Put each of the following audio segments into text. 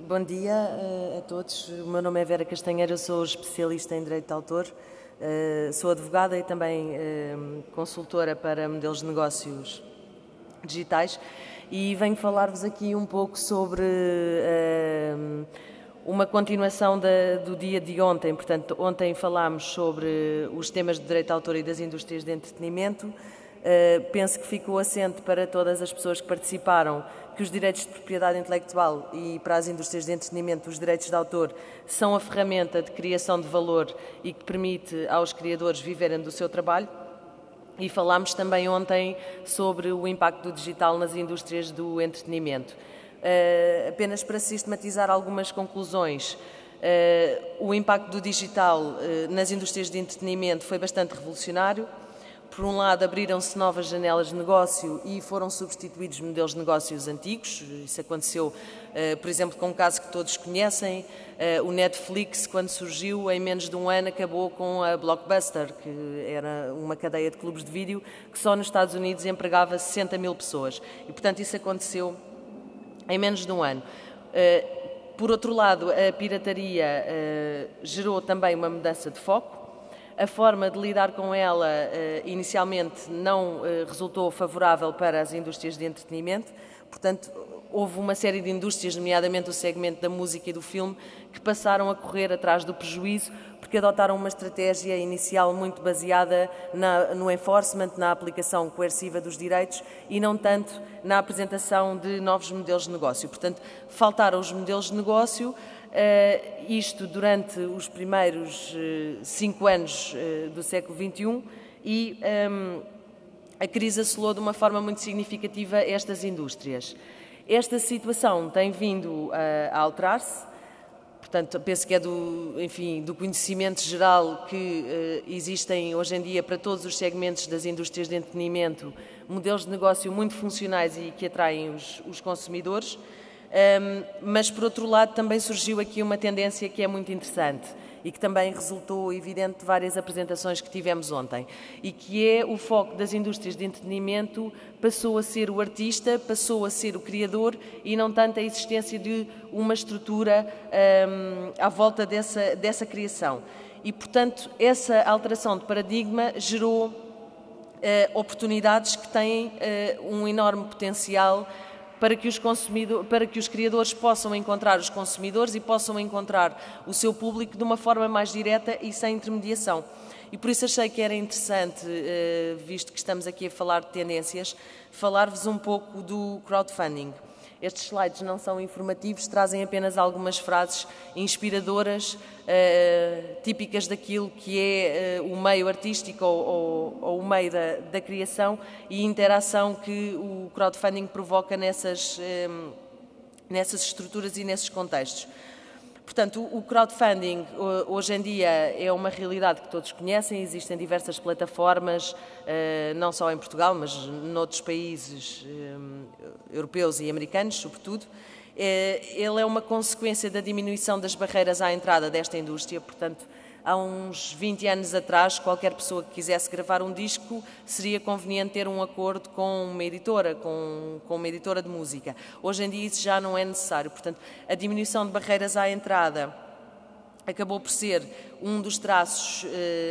Bom dia a todos. O meu nome é Vera Castanheira, eu sou especialista em Direito de Autor, sou advogada e também consultora para modelos de negócios digitais e venho falar-vos aqui um pouco sobre uma continuação do dia de ontem. Portanto, ontem falámos sobre os temas de Direito de Autor e das indústrias de entretenimento. Penso que ficou assente para todas as pessoas que participaram que os direitos de propriedade intelectual e para as indústrias de entretenimento os direitos de autor são a ferramenta de criação de valor e que permite aos criadores viverem do seu trabalho. E falámos também ontem sobre o impacto do digital nas indústrias do entretenimento. Apenas para sistematizar algumas conclusões, o impacto do digital nas indústrias de entretenimento foi bastante revolucionário. Por um lado, abriram-se novas janelas de negócio e foram substituídos modelos de negócios antigos. Isso aconteceu, por exemplo, com um caso que todos conhecem. O Netflix, quando surgiu, em menos de um ano, acabou com a Blockbuster, que era uma cadeia de clubes de vídeo que só nos Estados Unidos empregava 60 mil pessoas. E, portanto, isso aconteceu em menos de um ano. Por outro lado, a pirataria gerou também uma mudança de foco. A forma de lidar com ela inicialmente não resultou favorável para as indústrias de entretenimento, portanto, houve uma série de indústrias, nomeadamente o segmento da música e do filme, que passaram a correr atrás do prejuízo porque adotaram uma estratégia inicial muito baseada no enforcement, na aplicação coerciva dos direitos e não tanto na apresentação de novos modelos de negócio. Portanto, faltaram os modelos de negócio. Isto durante os primeiros 5 anos do século XXI e a crise assolou de uma forma muito significativa estas indústrias. Esta situação tem vindo a alterar-se, portanto, penso que é do conhecimento geral que existem hoje em dia para todos os segmentos das indústrias de entretenimento modelos de negócio muito funcionais e que atraem os consumidores. Mas, por outro lado, também surgiu aqui uma tendência que é muito interessante e que também resultou evidente de várias apresentações que tivemos ontem, e que é o foco das indústrias de entretenimento passou a ser o artista, passou a ser o criador e não tanto a existência de uma estrutura à volta dessa criação. E, portanto, essa alteração de paradigma gerou oportunidades que têm um enorme potencial para que os criadores possam encontrar os consumidores e possam encontrar o seu público de uma forma mais direta e sem intermediação. E por isso achei que era interessante, visto que estamos aqui a falar de tendências, falar-vos um pouco do crowdfunding. Estes slides não são informativos, trazem apenas algumas frases inspiradoras, típicas daquilo que é o meio artístico ou o meio da criação e interação que o crowdfunding provoca nessas estruturas e nesses contextos. Portanto, o crowdfunding hoje em dia é uma realidade que todos conhecem, existem diversas plataformas, não só em Portugal, mas noutros países europeus e americanos, sobretudo. Ele é uma consequência da diminuição das barreiras à entrada desta indústria, portanto, há uns 20 anos atrás, qualquer pessoa que quisesse gravar um disco seria conveniente ter um acordo com uma editora, com uma editora de música. Hoje em dia isso já não é necessário. Portanto, a diminuição de barreiras à entrada acabou por ser um dos traços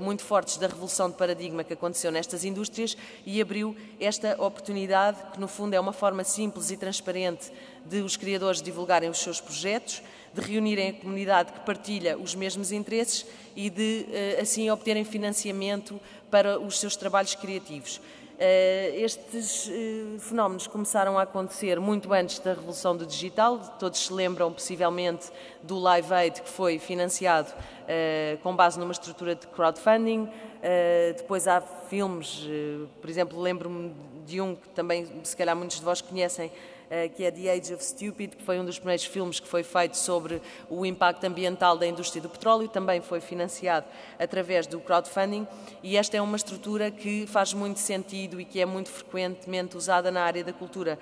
muito fortes da revolução de paradigma que aconteceu nestas indústrias e abriu esta oportunidade, que no fundo é uma forma simples e transparente de os criadores divulgarem os seus projetos, de reunirem a comunidade que partilha os mesmos interesses e de, assim, obterem financiamento para os seus trabalhos criativos. Estes fenómenos começaram a acontecer muito antes da revolução do digital. Todos se lembram, possivelmente, do Live Aid, que foi financiado com base numa estrutura de crowdfunding. Depois há filmes, por exemplo, lembro-me de um que também, se calhar, muitos de vós conhecem, que é The Age of Stupid, que foi um dos primeiros filmes que foi feito sobre o impacto ambiental da indústria do petróleo, também foi financiado através do crowdfunding, e esta é uma estrutura que faz muito sentido e que é muito frequentemente usada na área da cultura,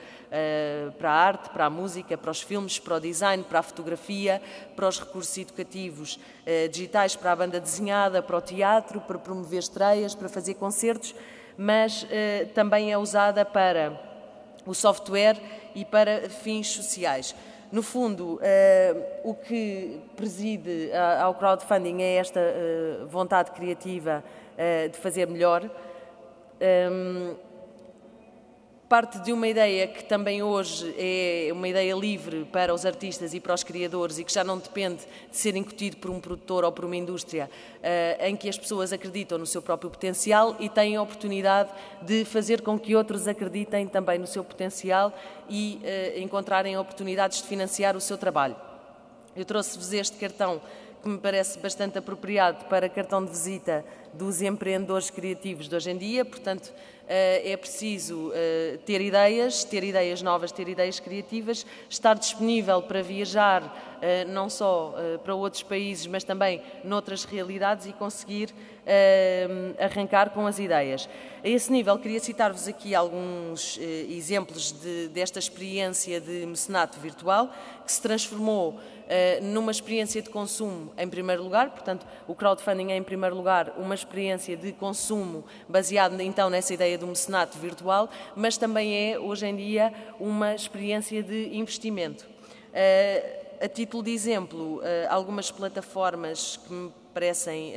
para a arte, para a música, para os filmes, para o design, para a fotografia, para os recursos educativos digitais, para a banda desenhada, para o teatro, para promover estreias, para fazer concertos, mas também é usada para o software e para fins sociais. No fundo, o que preside ao crowdfunding é esta vontade criativa de fazer melhor. Parte de uma ideia que também hoje é uma ideia livre para os artistas e para os criadores e que já não depende de ser incutido por um produtor ou por uma indústria, em que as pessoas acreditam no seu próprio potencial e têm a oportunidade de fazer com que outros acreditem também no seu potencial e encontrarem oportunidades de financiar o seu trabalho. Eu trouxe-vos este cartão que me parece bastante apropriado para cartão de visita dos empreendedores criativos de hoje em dia. Portanto, é preciso ter ideias novas, ter ideias criativas, estar disponível para viajar não só para outros países, mas também noutras realidades e conseguir arrancar com as ideias. A esse nível, queria citar-vos aqui alguns exemplos desta experiência de mecenato virtual, que se transformou numa experiência de consumo em primeiro lugar. Portanto, o crowdfunding é em primeiro lugar uma experiência de consumo baseada então nessa ideia do mecenato virtual, mas também é hoje em dia uma experiência de investimento. A título de exemplo, algumas plataformas que me parecem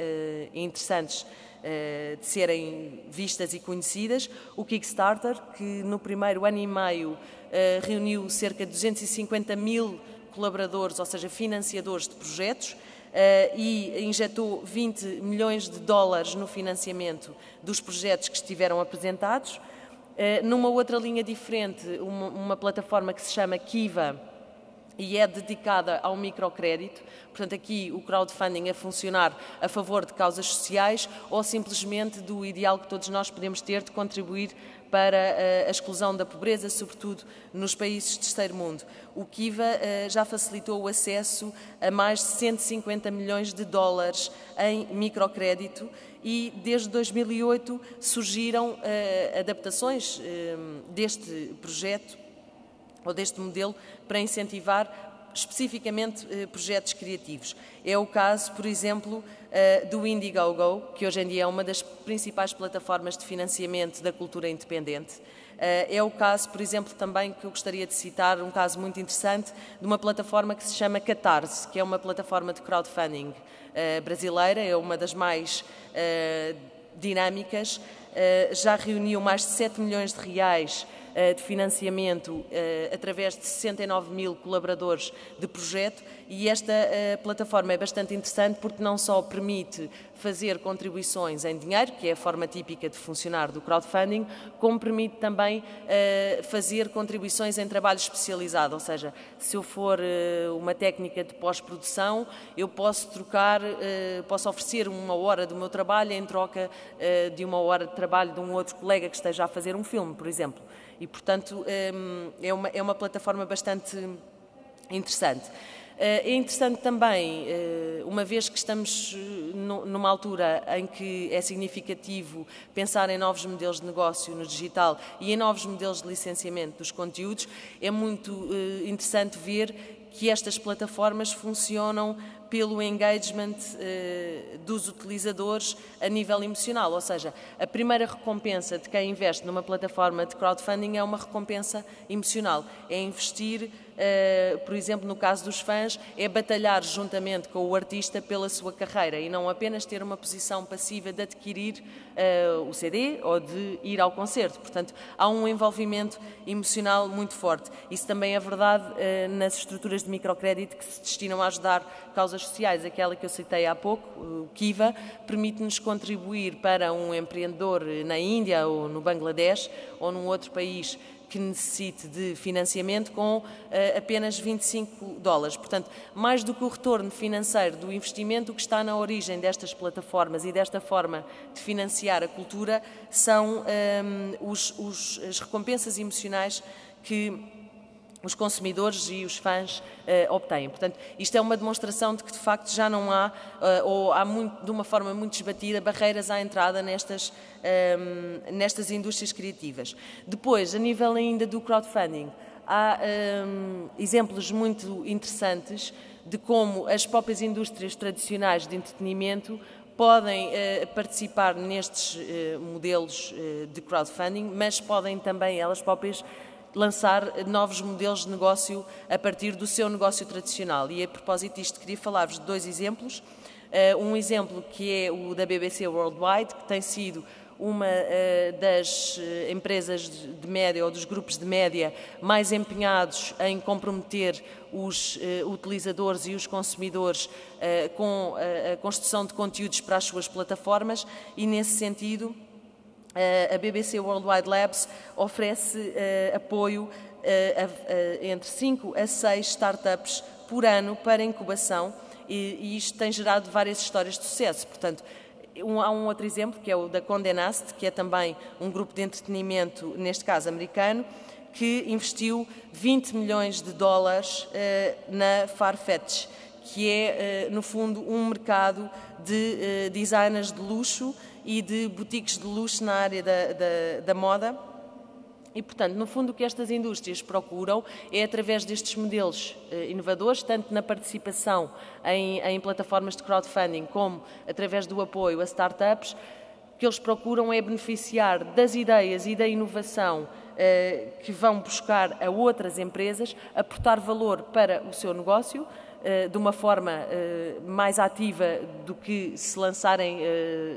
interessantes de serem vistas e conhecidas, o Kickstarter, que no primeiro ano e meio reuniu cerca de 250 mil colaboradores, ou seja, financiadores de projetos, e injetou 20 milhões de dólares no financiamento dos projetos que estiveram apresentados. Numa outra linha diferente, uma plataforma que se chama Kiva, e é dedicada ao microcrédito. Portanto, aqui o crowdfunding a funcionar a favor de causas sociais ou simplesmente do ideal que todos nós podemos ter de contribuir para a exclusão da pobreza, sobretudo nos países de terceiro mundo. O Kiva já facilitou o acesso a mais de 150 milhões de dólares em microcrédito e desde 2008 surgiram adaptações deste projeto ou deste modelo para incentivar especificamente projetos criativos. É o caso, por exemplo, do Indiegogo, que hoje em dia é uma das principais plataformas de financiamento da cultura independente. É o caso, por exemplo, também que eu gostaria de citar, um caso muito interessante, de uma plataforma que se chama Catarse, que é uma plataforma de crowdfunding brasileira, é uma das mais dinâmicas, já reuniu mais de 7 milhões de reais de financiamento através de 69 mil colaboradores de projeto, e esta plataforma é bastante interessante porque não só permite fazer contribuições em dinheiro, que é a forma típica de funcionar do crowdfunding, como permite também fazer contribuições em trabalho especializado, ou seja, se eu for uma técnica de pós-produção, eu posso posso oferecer uma hora do meu trabalho em troca de uma hora de trabalho de um outro colega que esteja a fazer um filme, por exemplo. E, portanto, é uma plataforma bastante interessante. É interessante também, uma vez que estamos numa altura em que é significativo pensar em novos modelos de negócio no digital e em novos modelos de licenciamento dos conteúdos, é muito interessante ver que estas plataformas funcionam pelo engagement dos utilizadores a nível emocional, ou seja, a primeira recompensa de quem investe numa plataforma de crowdfunding é uma recompensa emocional, é investir, por exemplo, no caso dos fãs, é batalhar juntamente com o artista pela sua carreira e não apenas ter uma posição passiva de adquirir o CD ou de ir ao concerto. Portanto, há um envolvimento emocional muito forte. Isso também é verdade nas estruturas de microcrédito que se destinam a ajudar causas sociais. Aquela que eu citei há pouco, o Kiva, permite-nos contribuir para um empreendedor na Índia ou no Bangladesh ou num outro país que necessite de financiamento com apenas 25 dólares. Portanto, mais do que o retorno financeiro do investimento, o que está na origem destas plataformas e desta forma de financiar a cultura são as recompensas emocionais que os consumidores e os fãs obtêm. Portanto, isto é uma demonstração de que, de facto, já não há, ou há de uma forma muito esbatida, barreiras à entrada nestas indústrias criativas. Depois, a nível ainda do crowdfunding, há exemplos muito interessantes de como as próprias indústrias tradicionais de entretenimento podem participar nestes modelos de crowdfunding, mas podem também elas próprias lançar novos modelos de negócio a partir do seu negócio tradicional. E a propósito disto, queria falar-vos de 2 exemplos. Um exemplo que é o da BBC Worldwide, que tem sido uma das empresas de média ou dos grupos de média mais empenhados em comprometer os utilizadores e os consumidores com a construção de conteúdos para as suas plataformas, e nesse sentido a BBC Worldwide Labs oferece apoio entre 5 a 6 startups por ano para incubação, e isto tem gerado várias histórias de sucesso. Portanto, há um outro exemplo, que é o da Condé Nast, que é também um grupo de entretenimento, neste caso americano, que investiu 20 milhões de dólares na Farfetch, que é, no fundo, um mercado de designers de luxo e de boutiques de luxo na área da moda. E, portanto, no fundo, o que estas indústrias procuram é, através destes modelos inovadores, tanto na participação em plataformas de crowdfunding como através do apoio a startups, o que eles procuram é beneficiar das ideias e da inovação que vão buscar a outras empresas, aportar valor para o seu negócio, de uma forma mais ativa do que se lançarem,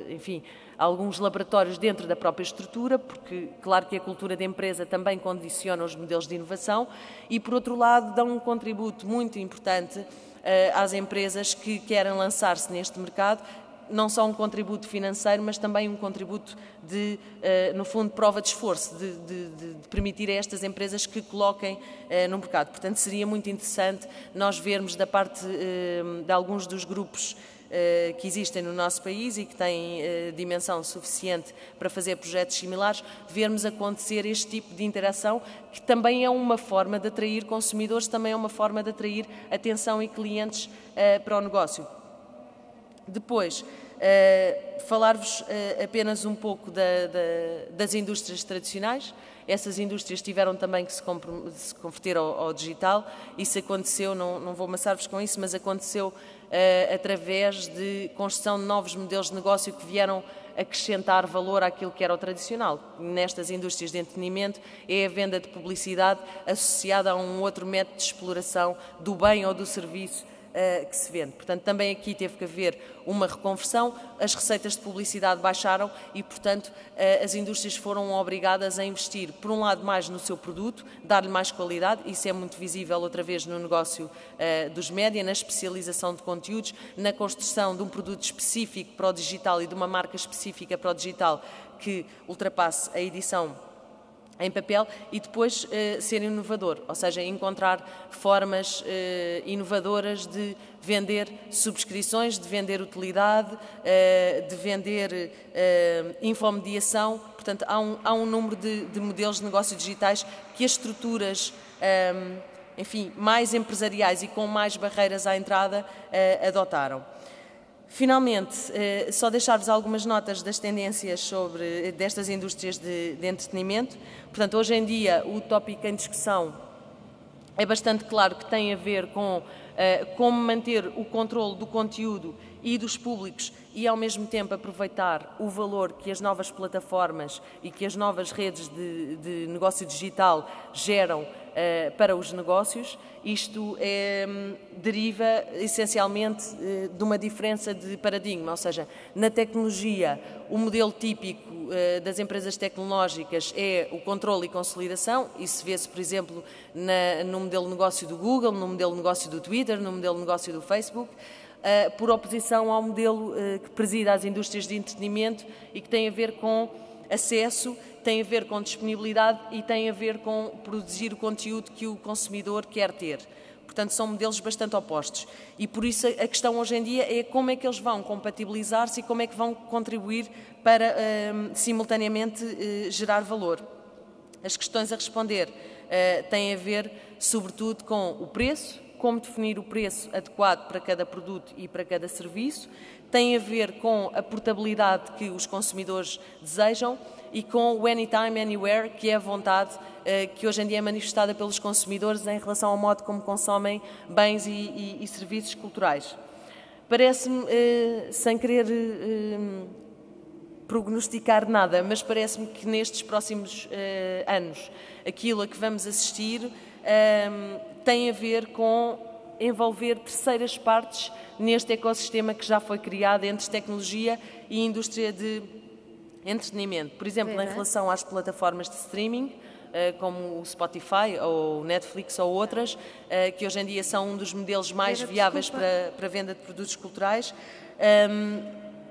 enfim, alguns laboratórios dentro da própria estrutura, porque claro que a cultura de empresa também condiciona os modelos de inovação, e por outro lado dão um contributo muito importante às empresas que querem lançar-se neste mercado, não só um contributo financeiro, mas também um contributo de, no fundo, prova de esforço, de permitir a estas empresas que coloquem no mercado. Portanto, seria muito interessante nós vermos da parte de alguns dos grupos que existem no nosso país e que têm dimensão suficiente para fazer projetos similares, vermos acontecer este tipo de interação, que também é uma forma de atrair consumidores, também é uma forma de atrair atenção e clientes para o negócio. Depois, falar-vos apenas um pouco das indústrias tradicionais. Essas indústrias tiveram também que se converter ao digital. Isso aconteceu, não vou amassar-vos com isso, mas aconteceu através de construção de novos modelos de negócio que vieram acrescentar valor àquilo que era o tradicional. Nestas indústrias de entretenimento é a venda de publicidade associada a um outro método de exploração do bem ou do serviço que se vende. Portanto, também aqui teve que haver uma reconversão, as receitas de publicidade baixaram e, portanto, as indústrias foram obrigadas a investir, por um lado, mais no seu produto, dar-lhe mais qualidade, isso é muito visível outra vez no negócio dos média, na especialização de conteúdos, na construção de um produto específico para o digital e de uma marca específica para o digital que ultrapasse a edição em papel, e depois ser inovador, ou seja, encontrar formas inovadoras de vender subscrições, de vender utilidade, de vender infomediação. Portanto, há um número de modelos de negócio digitais que as estruturas, enfim, mais empresariais e com mais barreiras à entrada adotaram. Finalmente, só deixar-vos algumas notas das tendências destas indústrias de entretenimento. Portanto, hoje em dia, o tópico em discussão é bastante claro que tem a ver com como manter o controle do conteúdo e dos públicos e, ao mesmo tempo, aproveitar o valor que as novas plataformas e que as novas redes de negócio digital geram para os negócios. Isto deriva essencialmente de uma diferença de paradigma, ou seja, na tecnologia, o modelo típico das empresas tecnológicas é o controle e consolidação. Isso vê-se, por exemplo, no modelo de negócio do Google, no modelo de negócio do Twitter, no modelo de negócio do Facebook, por oposição ao modelo que presida as indústrias de entretenimento e que tem a ver com acesso, tem a ver com disponibilidade e tem a ver com produzir o conteúdo que o consumidor quer ter. Portanto, são modelos bastante opostos. E por isso a questão hoje em dia é como é que eles vão compatibilizar-se e como é que vão contribuir para, simultaneamente, gerar valor. As questões a responder têm a ver, sobretudo, com o preço, como definir o preço adequado para cada produto e para cada serviço, tem a ver com a portabilidade que os consumidores desejam e com o anytime, anywhere, que é a vontade que hoje em dia é manifestada pelos consumidores em relação ao modo como consomem bens e serviços culturais. Parece-me, sem querer prognosticar nada, mas parece-me que nestes próximos anos aquilo a que vamos assistir tem a ver com envolver terceiras partes neste ecossistema que já foi criado entre tecnologia e indústria de entretenimento. Por exemplo, em relação às plataformas de streaming, como o Spotify ou o Netflix ou outras, que hoje em dia são um dos modelos mais viáveis para a venda de produtos culturais.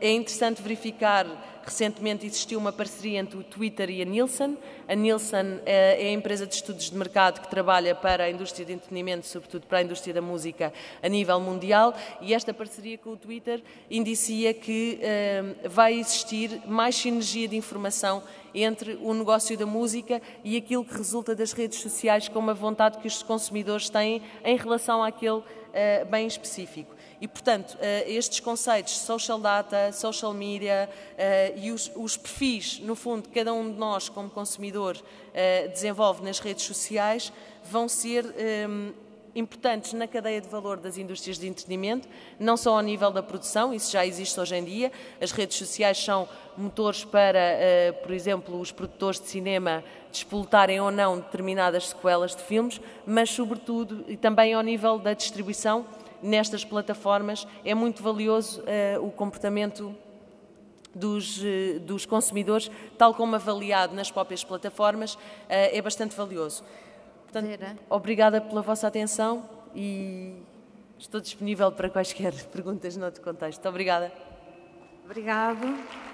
É interessante verificar, recentemente existiu uma parceria entre o Twitter e a Nielsen. A Nielsen é a empresa de estudos de mercado que trabalha para a indústria de entretenimento, sobretudo para a indústria da música a nível mundial, e esta parceria com o Twitter indicia que vai existir mais sinergia de informação entre o negócio da música e aquilo que resulta das redes sociais, com uma vontade que os consumidores têm em relação àquele bem específico. E, portanto, estes conceitos, social data, social media e os perfis, no fundo, que cada um de nós, como consumidor, desenvolve nas redes sociais, vão ser importantes na cadeia de valor das indústrias de entretenimento, não só ao nível da produção, isso já existe hoje em dia. As redes sociais são motores para, por exemplo, os produtores de cinema despoltarem ou não determinadas sequelas de filmes, mas, sobretudo, e também ao nível da distribuição, nestas plataformas é muito valioso o comportamento dos consumidores, tal como avaliado nas próprias plataformas, é bastante valioso. Portanto, obrigada pela vossa atenção e estou disponível para quaisquer perguntas noutro contexto. Obrigada. Obrigado.